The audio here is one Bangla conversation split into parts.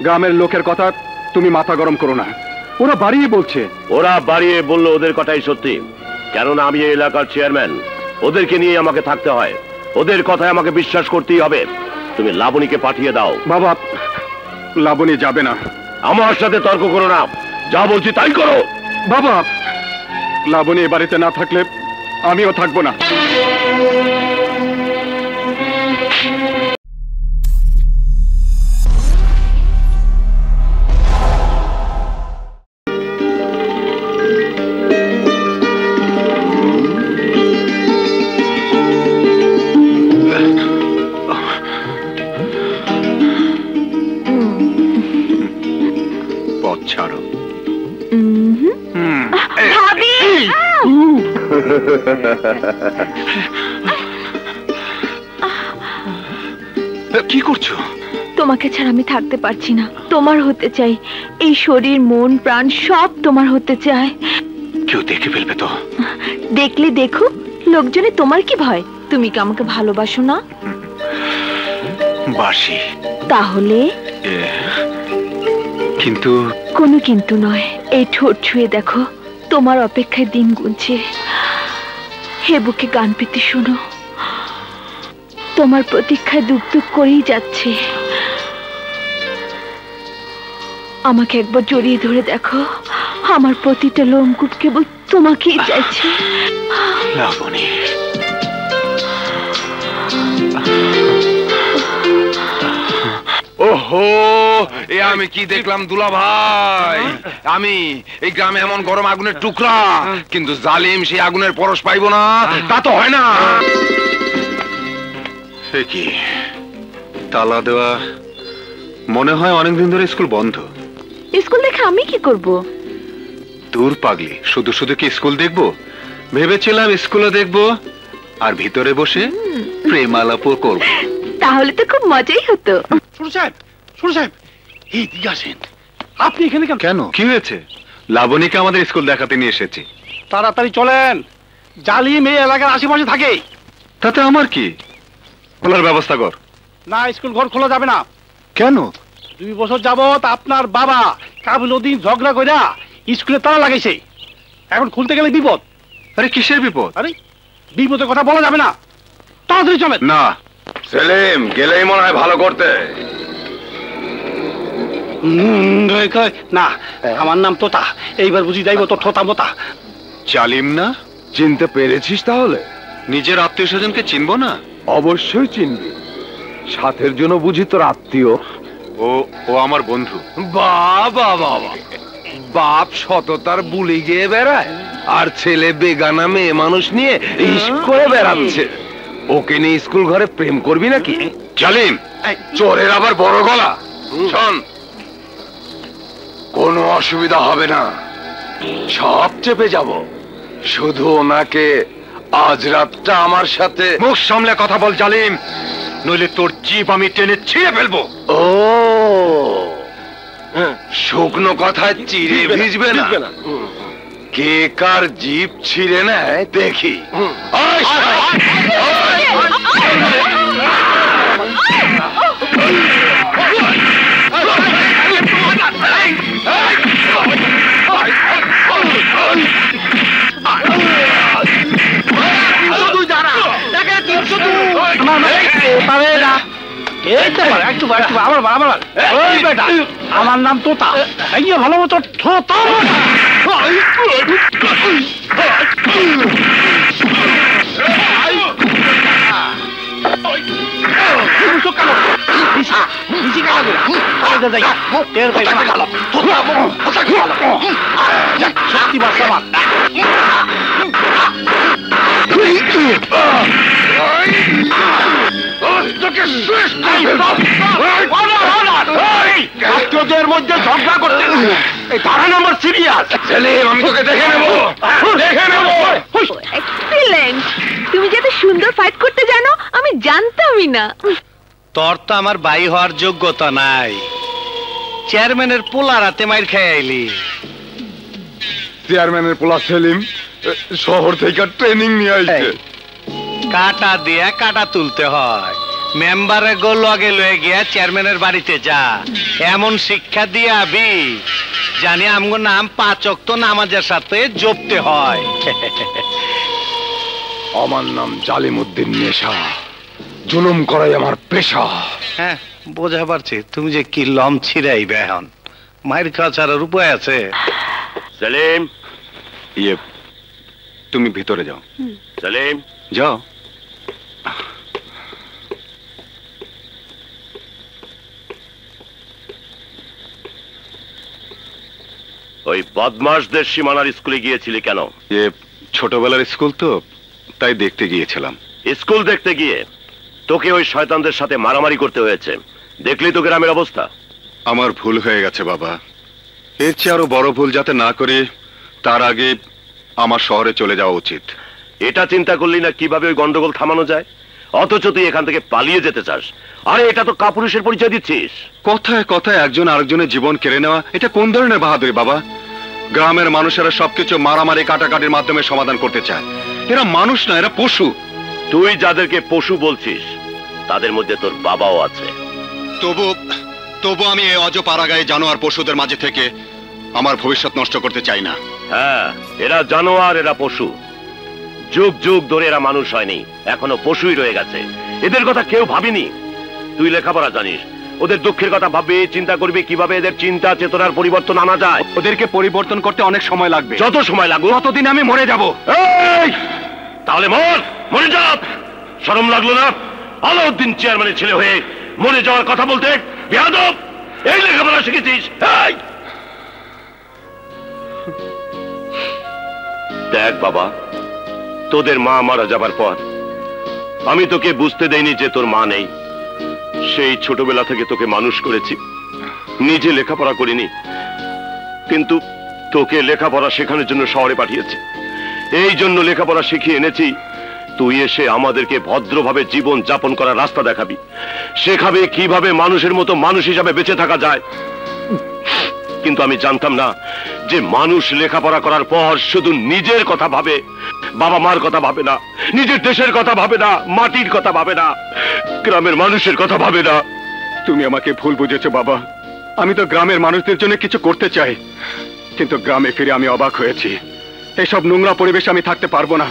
গ্রামের লোকের কথা তুমি মাথা গরম করো না, ওরা বাড়িয়ে বলছে। ওরা বাড়িয়ে বললো ওদের কথাই সত্যি, কেননা আমি এই এলাকার চেয়ারম্যান। ওদেরকে নিয়ে আমাকে থাকতে হয়, ওদের কথায় আমাকে বিশ্বাস করতেই হবে। তুমি লাবণীকে পাঠিয়ে দাও। বাবা, লাবণী যাবে না। আমার সাথে তর্ক করো না, যা বলছি তাই করো। বাবা, লাবণী এ বাড়িতে না থাকলে আমিও থাকবো না। কি করছো? তোমাকে ছাড়া আমি থাকতে পারছি না, তোমার হতে চাই। এই শরীর মন প্রাণ সব তোমার হতে চায়। কেউ দেখে ফেলবে তো? দেখলে দেখুক, লোকজনে তোমার কি ভয়? তুমি কি আমাকে ভালোবাসো না? বাসি। তাহলে কিন্তু? কোনো কিন্তু নয়, এই ঠোঁট ছুঁয়ে দেখো, তোমার অপেক্ষায় দিন গুনছে। হে বুকে গান পেতে শোনো, তোমার প্রতীক্ষায় দুঃখ দুঃখ করেই যাচ্ছে। আমাকে একবার জড়িয়ে ধরে দেখো, আমার প্রতিটা লোমকূপ কেবল তোমাকেই চাইছে। লাবণী, ওহো, এ আমি কি দেখলাম দুলা ভাই? আমি এই গ্রামে এমন গরম আগুনের টুকরা, কিন্তু জালিম সেই আগুনের পরশ পাইব না, তা তো হয় না। কি তালা দেওয়া? মনে হয় অনেকদিন ধরে স্কুল বন্ধ। স্কুল দেখে আমি কি করব? দূর পাগলি, শুধু শুধু কি স্কুল দেখবো? ভেবেছিলাম স্কুলে দেখবো আর ভিতরে বসে প্রেম আলাপও করব। তাহলে তো খুব মজাই হতো। ছোট সাহেব, ছোট সাহেব, এই দিকে আসেন। আপনি এখানে কেন? কেন, কি হয়েছে? লাবণীকে আমাদের স্কুল দেখাতে নিয়ে এসেছি। তাড়াতাড়ি চলেন, জালিম এই এলাকার আশেপাশে থাকে। তাতে আমার কি? খোলার ব্যবস্থা কর। না, স্কুল ঘর খোলা যাবে না। কেন? 2 বছর যাবত আপনার বাবা কাবিলউদ্দিন ঝগড়া কইরা স্কুলে তালা লাগাইছে। এখন খুলতে গেলে বিপদ। আরে কিসের বিপদ? আরে বিপদের কথা বলা যাবে না, তাড়াতাড়ি চলেন। না সেলিম, গেলেই মনে হয় ভালো করতে। না, আমার নাম তোতা, এইবার বুঝি যাইব তো থোতা মোতা। জালিম না? চিনতে পেরেছিস তাহলে? নিজের আত্মীয় স্বজনকে চিনবো না? অবশ্যই চিনবি, সাথের জন্য বুঝি তোর আত্মীয়। ও আমার বন্ধু। বাবা বাবা, বাপ সততার বুলি গিয়ে বেড়ায়, আর ছেলে বেগানা মেয়ে মানুষ নিয়ে ইস্ক করে বেড়াচ্ছে। ওকে নিয়ে স্কুল ঘরে প্রেম করবি নাকি? জালিম, চোরের আবার বড় গলা। শোন, কোনো অসুবিধা হবে না, সব চেপে যাব। শুধু ওনাকে আজ রাতটা আমার সাথে। মুখ সামলে কথা বল জালিম, নইলে তোর জিভ আমি টেনে ছিঁড়ে ফেলবো। ও, শুকনো কথায় চিড়ে ভিজবে না। কে কার জিভ ছিঁড়ে নেয় দেখি। আমার নাম তোতা, ভালো মতো থোতা। সত্যি বাচ্চা মধ্যে ঝগড়া করতে তারা নাম্বার সিরিয়াস। আমি তোকে দেখে নেবো, দেখে নেবো। এক্সিলেন্ট, তুমি যেতে সুন্দর ফাইট করতে জানো আমি জানতামই না। তোর তো আমার ভাই হওয়ার যোগ্যতা নাই, চেয়ারম্যানের পোলা রাতে মাইর খেয়ে আইলি। চেয়ারম্যানের পোলা সেলিম শহর থেকে ট্রেনিং নিয়ে আসছে। কাটা দিয়ে কাটা তুলতে হয়, মেম্বারে গো লগে লয়ে গিয়া চেয়ারম্যানের বাড়িতে যা, এমন শিক্ষা দিয়ে আবি জানি আমগো নাম 5 ওয়াক্ত নামাজের সাথে জপতে হয়। আমার নাম জালিমউদ্দিন নেশা, জুলুম করাই আমার পেশা। হ্যাঁ বোঝা পারছি তুমি যে কি লম ছিড়াইবে এখন, মায়ের খাওয়া ছাড়ার উপায় আছে? সেলিম, ইয়ে, তুমি ভিতরে যাও। সেলিম যাও। ওই বদমাশদের সীমানার স্কুলে গিয়েছিলি কেন? ছোটবেলার স্কুল তো, তাই দেখতে গিয়েছিলাম। স্কুল দেখতে গিয়ে তোকে ওই শয়তানদের সাথে মারামারি করতে হয়েছে, দেখলি তো গ্রামের অবস্থা। আমার ভুল হয়ে গেছে বাবা, এর চেয়ে আরো বড় ভুল যাতে না করি তার আগে আমার শহরে চলে যাওয়া উচিত। এটা চিন্তা করলি না কিভাবে ওই গন্ডগোল থামানো যায়? অথচ তুই এখান থেকে পালিয়ে যেতে চাস। আরে এটা তো কাপুরুষের পরিচয় দিচ্ছিস। কথায় কথায় একজন আরেকজনের জীবন কেড়ে নেওয়া, এটা কোন ধরনের বাহাদুরি বাবা? গ্রামের মানুষেরা সবকিছু মারামারি কাটাকাটির মাধ্যমে সমাধান করতে চায়। এরা মানুষ না, এরা পশু। তুই যাদেরকে পশু বলছিস তাদের মধ্যে তোর বাবাও আছে। তবু আমি এই অজপাড়াগায়ে জানোয়ার পশুদের মাঝে থেকে আমার ভবিষ্যৎ নষ্ট করতে চাই না। হ্যাঁ, এরা জানোয়ার, এরা পশু। যুগ যুগ ধরে এরা মানুষ হয়নি, এখনো পশুই রয়ে গেছে। এদের কথা কেউ ভাবেনি। তুই লেখাপড়া জানিস, ওদের দুঃখের কথা ভাববি, চিন্তা করবি কিভাবে এদের চিন্তা চেতনার পরিবর্তন আনা যায়। ওদেরকে পরিবর্তন করতে অনেক সময় লাগবে। যত সময় লাগুক ততদিন আমি মরে যাব। এই, তাহলে মরে যা। শরম লাগলো না আলাউদ্দিন চেয়ারম্যানের ছেলে হয়ে মরে যাওয়ার কথা বলতে? বেয়াদব, এই লেখাপড়া শিখেছিস? দেখ বাবা, তোদের মা মারা যাবার পর আমি তোকে বুঝতে দেইনি যে তোর মা নেই। সেই ছোটবেলা থেকে তোকে মানুষ করেছি, নিজে লেখাপড়া করিনি, কিন্তু তোকে লেখাপড়া শেখানোর জন্য শহরে পাঠিয়েছি। এই জন্য লেখাপড়া শিখিয়ে এনেছি, তুই এসে আমাদেরকে ভদ্রভাবে জীবন যাপন করার রাস্তা দেখাবি, শেখাবে কিভাবে মানুষের মতো মানুষ হিসাবে বেঁচে থাকা যায়। কিন্তু আমি জানতাম না যে মানুষ লেখাপড়া করার পর শুধু নিজের কথা ভাবে, বাবা মার কথা ভাবে না, নিজের দেশের কথা ভাবে না, মাটির কথা ভাবে না, গ্রামের মানুষের কথা ভাবে না। তুমি আমাকে ভুল বুঝেছো বাবা। আমি তো গ্রামের মানুষদের জন্য কিছু করতে চাই, কিন্তু গ্রামে ফিরে আমি অবাক হয়েছি। এইসব নোংরা পরিবেশে আমি থাকতে পারবো না।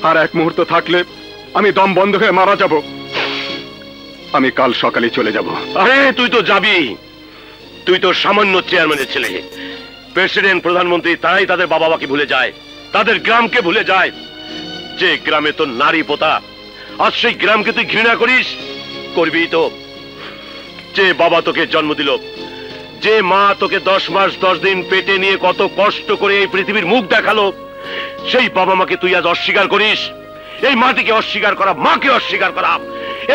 আর এক মুহূর্ত থাকলে আমি দম বন্ধ হয়ে মারা যাব। আমি কাল সকালে চলে যাব। আরে তুই তো যাবি, তুই তো সামান্য চেয়ারম্যানের ছেলে। প্রেসিডেন্ট, প্রধানমন্ত্রী তারাই তাদের বাবা মাকে ভুলে যায়, তাদের গ্রামকে ভুলে যায়। যে গ্রামে তোর নারী পোতা, আজ সেই গ্রামকে তুই ঘৃণা করিস? করবি তো। যে বাবা তোকে জন্ম দিল, যে মা তোকে 10 মাস 10 দিন পেটে নিয়ে কত কষ্ট করে এই পৃথিবীর মুখ দেখালো, সেই বাবা মাকে তুই আজ অস্বীকার করিস। এই মাটিকে অস্বীকার করা, মাকে অস্বীকার করা,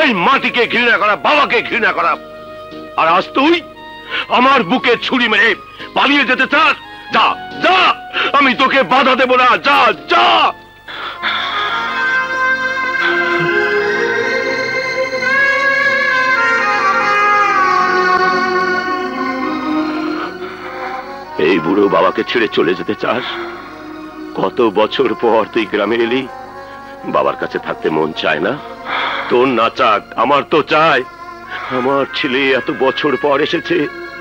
এই মাটিকে ঘৃণা করা, বাবাকে ঘৃণা করা। আর আজ তুই আমার বুকে ছুরি মেরে পালিয়ে যেতে চাস? যা যা, আমি তোকে বাধা দেব না, যা যা। এই বুড়ো বাবাকে ছেড়ে চলে যেতে চাস? কত বছর পর তুই গ্রামে এলি, বাবার কাছে থাকতে মন চায় না? তোর না চাক, আমার তো চায়। আমার ছেলে এত বছর পর এসেছে,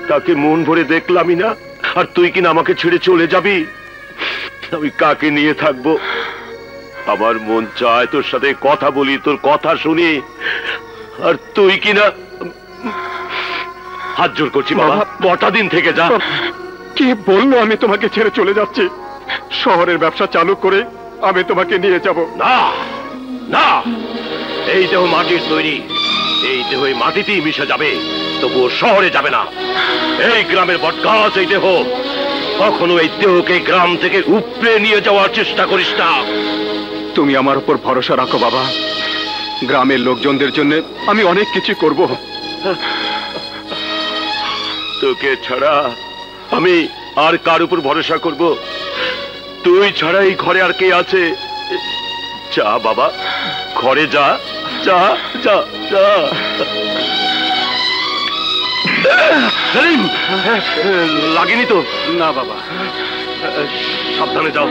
তাকে মন ভরে দেখলামই না, আর তুই কিনা আমাকে ছেড়ে চলে যাবি? আমি কাকে নিয়ে থাকবো? আমার মন চায় তোর সাথে কথা বলি, তোর কথা শুনি, আর তুই কিনা। হাত জোর করছি বাবা, কটা দিন থেকে যা। কি বললো আমি তোমাকে ছেড়ে চলে যাচ্ছি? শহরের ব্যবসা চালু করে আমি তোমাকে নিয়ে যাব। না না, এই দেহ মাটির তৈরি, এই দেহ মাটিতেই মিশে যাবে, তবুও শহরে যাবে না। এই গ্রামের বটগাছ এই দেহ, কখনো এই দেহকে গ্রাম থেকে উপড়ে নিয়ে যাওয়ার চেষ্টা করিস না। তুমি আমার উপর ভরসা রাখো বাবা, গ্রামের লোকজনদের জন্য আমি অনেক কিছু করব। তোকে ছাড়া আমি আর কার উপর ভরসা করব? তুই ছাড়া এই ঘরে আর কে আছে? যা বাবা, ঘরে যা যা যা যা। লাগেনি তো? না বাবা। সাবধানে যাও।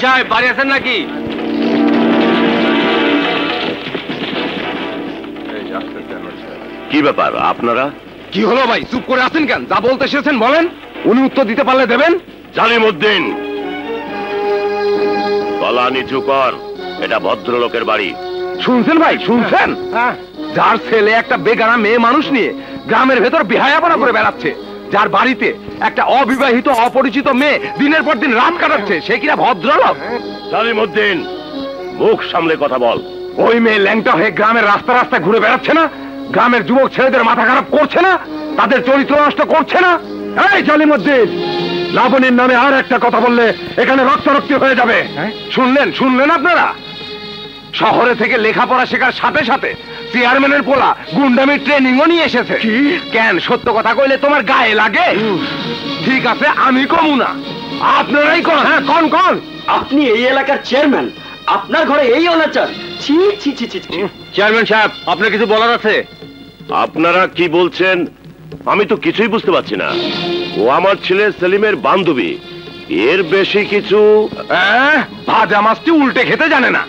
চেয়ারম্যান সাহেব বাড়ি আছেন নাকি? কি ব্যাপার আপনারা? কি হলো ভাই, চুপ করে আছেন কেন? যা বলতে এসেছেন বলেন, উনি উত্তর দিতে পারলে দেবেন। জালিমউদ্দিন, গলা নিচু কর, এটা ভদ্রলোকের বাড়ি। শুনছেন ভাই, শুনছেন? যার ছেলে একটা বেগানা মেয়ে মানুষ নিয়ে গ্রামের ভেতর বেহায়াপনা করে বেড়াচ্ছে, যার বাড়িতে একটা অবিবাহিত অপরিচিত মেয়ে দিনের পর দিন রাত কাটাচ্ছে, সে কিনা ভদ্রলোক? জালিমউদ্দিন, মুখ সামলে কথা বল। ওই মেয়ে ল্যাংটা হয়ে গ্রামের রাস্তা রাস্তায় ঘুরে বেড়াচ্ছে না? গ্রামের যুবক ছেলেদের মাথা খারাপ করছে না? তাদের চরিত্র নষ্ট করছে না? এই জালিমউদ্দিন, লাবণীর নামে আর একটা কথা বললে এখানে রক্তারক্তি হয়ে যাবে। শুনলেন? শুনলেন আপনারা? শহরে থেকে লেখাপড়া শেখার সাথে সাথে চেয়ারম্যানের পোলা গুন্ডামির ট্রেনিংও নিয়ে এসেছে। কেন, সত্য কথা কইলে তোমার গায়ে লাগে? ঠিক আছে, আমি কমু না, আপনারাই কোন। হ্যাঁ, কোন কোন? আপনি এই এলাকার চেয়ারম্যান, আপনার ঘরে এই অনাচার! ছি ছি ছি ছি! চেয়ারম্যান সাহেব, আপনার কিছু বলার আছে? আপনারা কি বলছেন আমি তো কিছুই বুঝতে পারছি না। ও আমার ছেলে সেলিমের বান্ধবী, এর বেশি কিছু। ভাজা মাছটি উল্টে খেতে জানে না,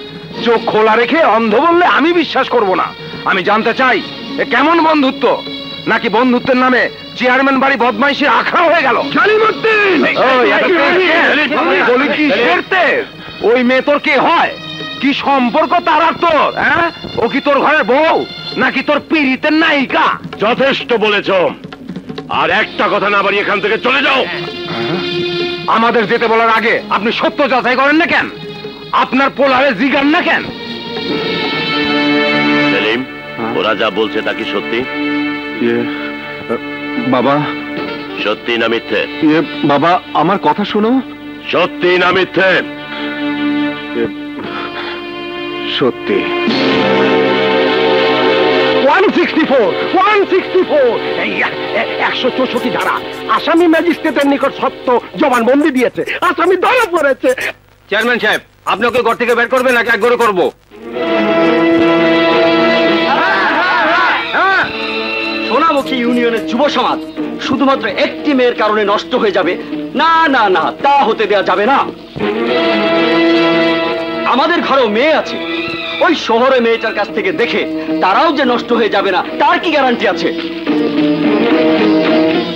চোখ খোলা রেখে অন্ধ বললে আমি বিশ্বাস করব না। আমি জানতে চাই এ কেমন বন্ধুত্ব, নাকি বন্ধুত্বের নামে চেয়ারম্যান বাড়ি বদমাইশি আখড়া হয়ে গেল? ওই মেয়ে তোর কে হয়? কি সম্পর্ক তার আর তোর? ও কি তোর ঘরের বউ নাকি তোর পীড়িতের নায়িকা? যথেষ্ট বলেছ, আর একটা কথা না বাড়ি এখান থেকে চলে যাও। আমাদের যেতে বলার আগে আপনি সত্য যাচাই করেন না কেন? আপনার পোলারে জিগান না কেন? সেলিম, ওরা যা বলছে তা কি সত্যি? বাবা, সত্যি না মিথ্যে? বাবা আমার কথা শোনো। সত্যি না মিথ্যে? সত্যি। 164 ধারা আসামি ম্যাজিস্ট্রেটের নিকট সত্য জবানবন্দি দিয়েছে, আসামি ধরা পড়েছে। চেয়ারম্যান সাহেব, আপনি ওকে ঘর থেকে বের করবেন নাকি এক ঘরে করবো? সোনামুখী ইউনিয়নের যুব সমাজ শুধুমাত্র একটি মেয়ের কারণে নষ্ট হয়ে যাবে না, না না, তা হতে দেওয়া যাবে না। আমাদের ঘরেও মেয়ে আছে, ওই শহরে মেয়েটার কাছ থেকে দেখে তারাও যে নষ্ট হয়ে যাবে না তার কি গ্যারান্টি আছে?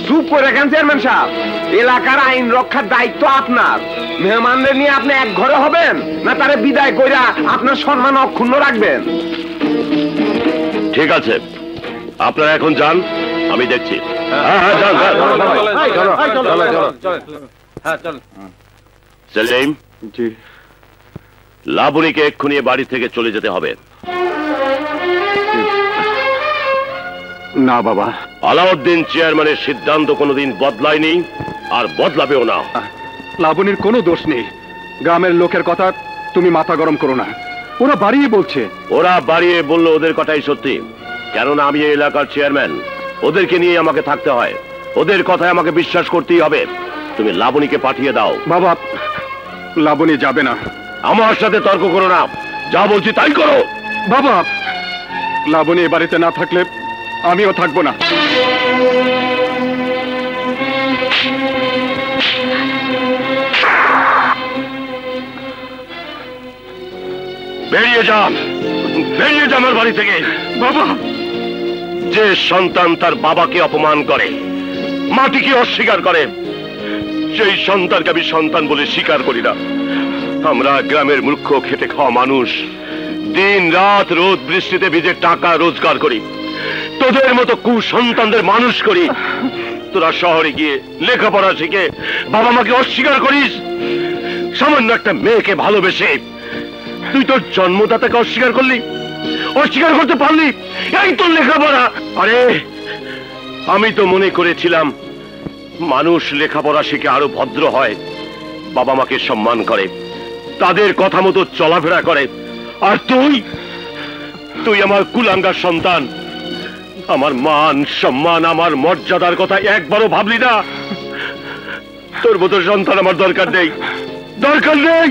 চুপ করে রাখেন চেয়ারম্যান সাহেব, এলাকার আইন রক্ষার দায়িত্ব আপনার। মেহমানদের নিয়ে আপনি এক ঘরে হবেন না তারে বিদায় কইরা আপনার সম্মান অক্ষুণ্ণ রাখবেন? ঠিক আছে, আপনারা এখন যান, আমি দেখছি। সেলিম, জি। লাবণীকে এক্ষুনি বাড়ি থেকে চলে যেতে হবে। না বাবা, আলাউদ্দিন চেয়ারম্যানের সিদ্ধান্ত কোনোদিন বদলায়নি আর বদলাবেও না। লাবণীর কোনো দোষ নেই। গ্রামের লোকের কথা তুমি মাথা গরম করো না, ওরা বাড়িয়ে বলছে। ওরা বাড়িয়ে বললো ওদের কথাই সত্যি, কেননা আমি এই এলাকার চেয়ারম্যান, ওদেরকে নিয়ে আমাকে থাকতে হয়, ওদের কথায় আমাকে বিশ্বাস করতেই হবে। তুমি লাবণীকে পাঠিয়ে দাও। বাবা, লাবণী যাবে না। আমার সাথে তর্ক করো না, যা বলছি তাই করো। বাবা, লাবণী এ বাড়িতে না থাকলে আমিও থাকবো না। বেরিয়ে যান, বেরিয়ে যা আমার বাড়ি থেকে। বাবা, যে সন্তান তার বাবাকে অপমান করে, মাটিকে অস্বীকার করে, সেই সন্তানকে আমি সন্তান বলে স্বীকার করি না। আমরা গ্রামের মূর্খ খেটে খাওয়া মানুষ, দিন রাত রোদ বৃষ্টিতে ভিজে টাকা রোজগার করি, তোদের মতো কুসন্তানদের মানুষ করি। তোরা শহরে গিয়ে লেখাপড়া শিখে বাবা মাকে অস্বীকার করিস। সামান্য একটা মেয়েকে ভালোবেসে তুই তোর জন্মদাতাকে অস্বীকার করলি, অস্বীকার করতে পারলি? এই তোর লেখাপড়া। আরে আমি তো মনে করেছিলাম মানুষ লেখাপড়া শিখে আরো ভদ্র হয়, বাবা মাকে সম্মান করে, তাদের কথা মতো চলাফেরা করে। আর তুই আমার কুলাঙ্গার সন্তান, আমার মান সম্মান আমার মর্যাদার কথা একবারও ভাবলি না। তোর মতো সন্তান আমার দরকার নেই, দরকার নেই,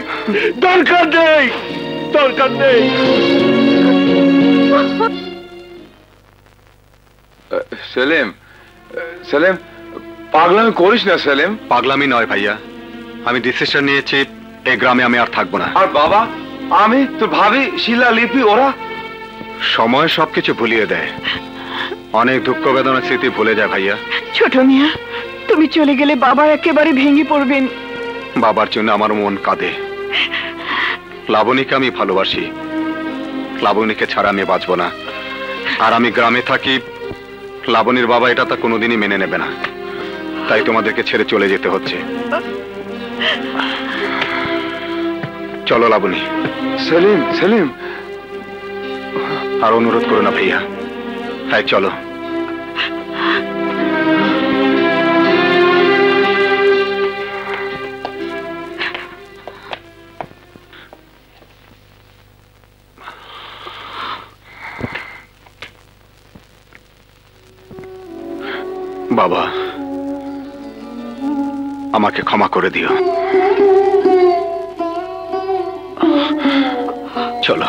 দরকার নেই, দরকার নেই। সেলিম, সেলিম, পাগলামি করিস না সেলিম। পাগলামি নয় ভাইয়া, আমি ডিসিশন নিয়েছি এই গ্রামে আমি আর থাকবো না। আর বাবা, আমি তোর ভাবি, শিলা, লিপি, ওরা? সময় সবকিছু ভুলিয়ে দেয়, অনেক দুঃখ বেদনার স্মৃতি ভুলে যায় ভাইয়া। ছোট মিয়া, তুমি চলে গেলে বাবা একেবারে ভেঙে পড়বেন। বাবার জন্য আমার মন কাঁদে। লাবণীকে আমি ভালোবাসি, লাবণীকে ছাড়া আমি বাঁচবো না। আর আমি গ্রামে থাকি, লাবণীর বাবা এটা তা কোনোদিনই মেনে নেবে না, তাই তোমাদেরকে ছেড়ে চলে যেতে হচ্ছে। চলো লাবণী। সেলিম, সেলিম, আর অনুরোধ করো না ভাইয়া, হ্যাঁ চলো। বাবা, আমাকে ক্ষমা করে দিও। চলো।